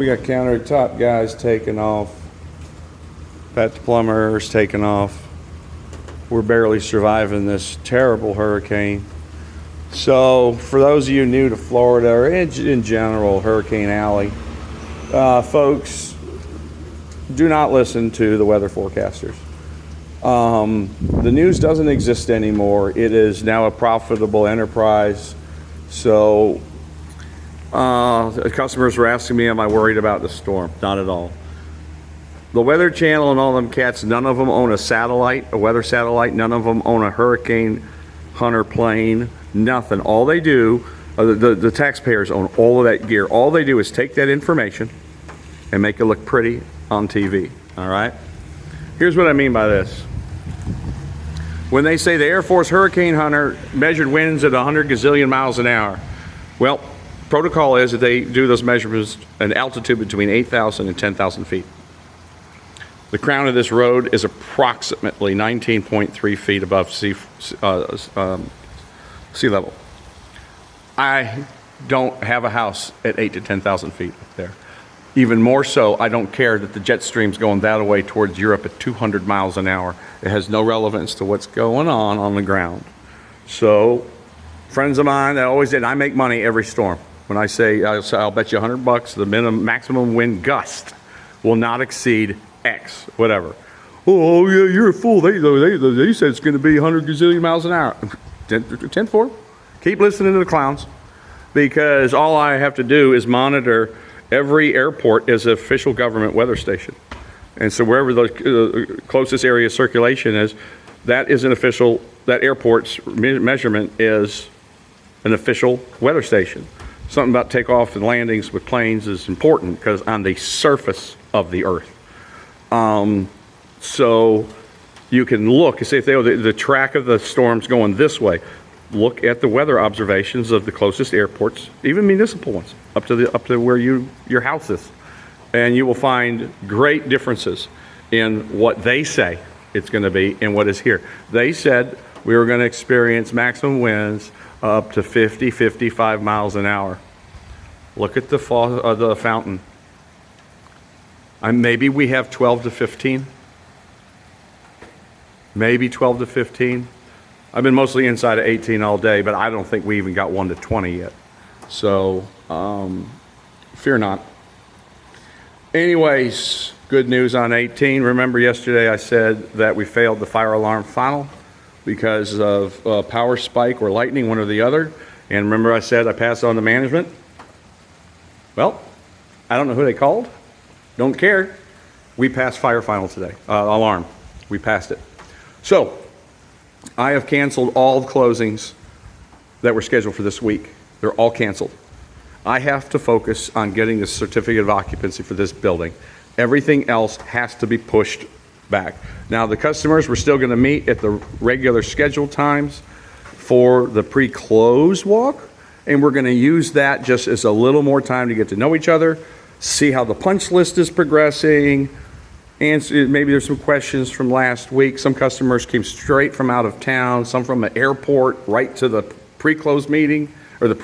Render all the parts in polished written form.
We got countertop guys taking off. Pat the plumber's taking off. We're barely surviving this terrible hurricane. So for those of you new to Florida, or in general, Hurricane Alley, folks, do not listen to the weather forecasters. The news doesn't exist anymore. It is now a profitable enterprise. So customers were asking me, am I worried about the storm? Not at all. The Weather Channel and all them cats, none of them own a satellite, a weather satellite. None of them own a hurricane hunter plane, nothing. All they do, the taxpayers own all of that gear. All they do is take that information and make it look pretty on TV, all right? Here's what I mean by this. When they say the Air Force Hurricane Hunter measured winds at 100 gazillion miles an hour, well, protocol is that they do those measurements at altitude between 8,000 and 10,000 feet. The crown of this road is approximately 19.3 feet above sea level. I don't have a house at 8 to 10,000 feet up there. Even more so, I don't care that the jet stream's going that way towards Europe at 200 miles an hour. It has no relevance to what's going on the ground. So, friends of mine that always did, I make money every storm. When I say, I'll bet you $100, the maximum wind gust will not exceed X, whatever. Oh yeah, you're a fool. They said it's going to be 100 gazillion miles an hour. 10-4. Keep listening to the clowns, because all I have to do is monitor every airport as an official government weather station. And so wherever the closest area of circulation is, that is an official, that airport's measurement is an official weather station. Something about takeoff and landings with planes is important because on the surface of the earth. So you can look and say if the track of the storm's going this way, look at the weather observations of the closest airports, even municipal ones, up to where your house is, and you will find great differences in what they say it's going to be and what is here. They said we were going to experience maximum winds up to 50, 55 miles an hour. Look at the fountain. Maybe we have 12 to 15. Maybe 12 to 15. I've been mostly inside of 18 all day, but I don't think we even got 1 to 20 yet. So, fear not. Anyways, good news on 18. Remember yesterday I said that we failed the fire alarm funnel because of power spike or lightning, one or the other. And remember I said I passed on to management? Well, I don't know who they called. Don't care. We passed fire final today, alarm. We passed it. So, I have canceled all the closings that were scheduled for this week. They're all canceled. I have to focus on getting the certificate of occupancy for this building. Everything else has to be pushed back. Now, the customers, we're still going to meet at the regular scheduled times for the pre-close walk, and we're going to use that just as a little more time to get to know each other, see how the punch list is progressing, and maybe there's some questions from last week. Some customers came straight from out of town, some from the airport right to the pre-close meeting, or the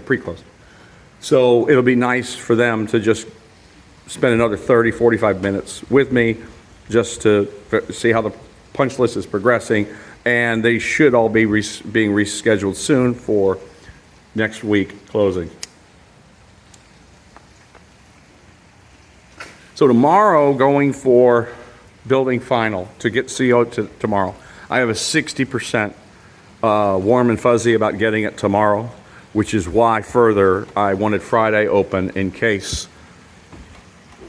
pre-close. So it'll be nice for them to just spend another 30, 45 minutes with me just to see how the punch list is progressing, and they should all be being rescheduled soon for next week closing. So tomorrow, going for building final to get CO tomorrow. I have a 60% warm and fuzzy about getting it tomorrow, which is why further I wanted Friday open in case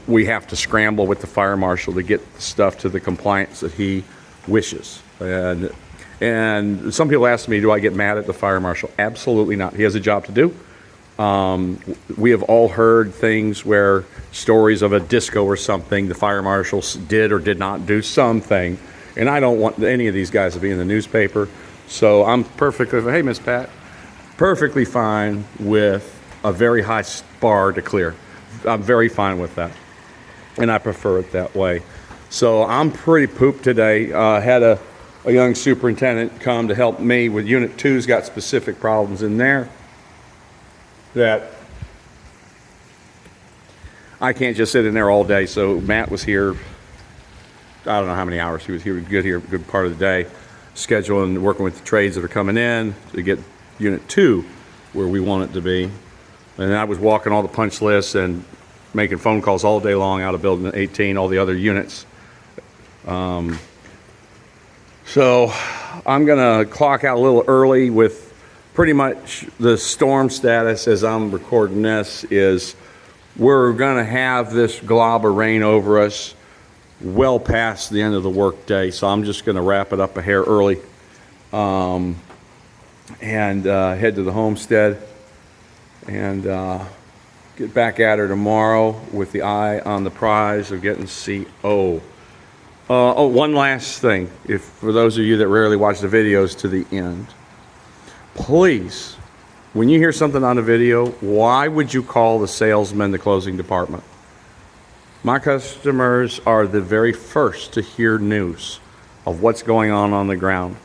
we have to scramble with the fire marshal to get stuff to the compliance that he wishes. And some people ask me, do I get mad at the fire marshal? Absolutely not. He has a job to do. We have all heard things where stories of a disco or something, the fire marshals did or did not do something, and I don't want any of these guys to be in the newspaper. So I'm perfectly, hey Miss Pat, perfectly fine with a very high bar to clear. I'm very fine with that, and I prefer it that way. So I'm pretty pooped today. Had a young superintendent come to help me with Unit 2's got specific problems in there that I can't just sit in there all day. So Matt was here, I don't know how many hours he was here, a good part of the day, scheduling, working with the trades that are coming in to get Unit 2 where we want it to be. And I was walking all the punch lists and making phone calls all day long out of Building 18, all the other units. So I'm going to clock out a little early with pretty much the storm status as I'm recording this is we're going to have this glob of rain over us well past the end of the work day. So I'm just going to wrap it up a hair early and head to the homestead and get back at her tomorrow with the eye on the prize of getting CO. One last thing, for those of you that rarely watch the videos to the end, please, when you hear something on a video, why would you call the salesman the closing department? My customers are the very first to hear news of what's going on the ground.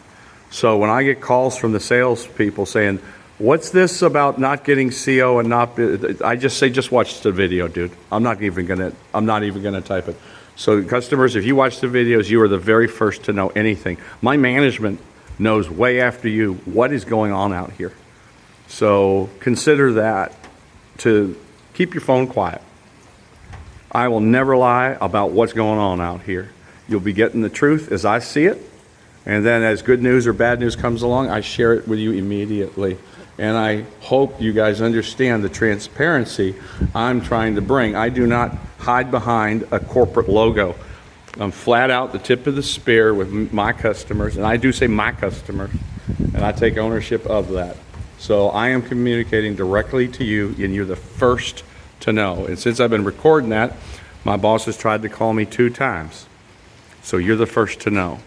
So when I get calls from the salespeople saying, what's this about not getting CO and not, I just say, just watch the video, dude. I'm not even gonna type it. So customers, if you watch the videos, you are the very first to know anything. My management knows way after you what is going on out here. So consider that to keep your phone quiet. I will never lie about what's going on out here. You'll be getting the truth as I see it. And then as good news or bad news comes along, I share it with you immediately. And I hope you guys understand the transparency I'm trying to bring. I do not hide behind a corporate logo. I'm flat out the tip of the spear with my customers, and I do say my customers, and I take ownership of that. So I am communicating directly to you, and you're the first to know. And since I've been recording that, my boss has tried to call me 2 times. So you're the first to know.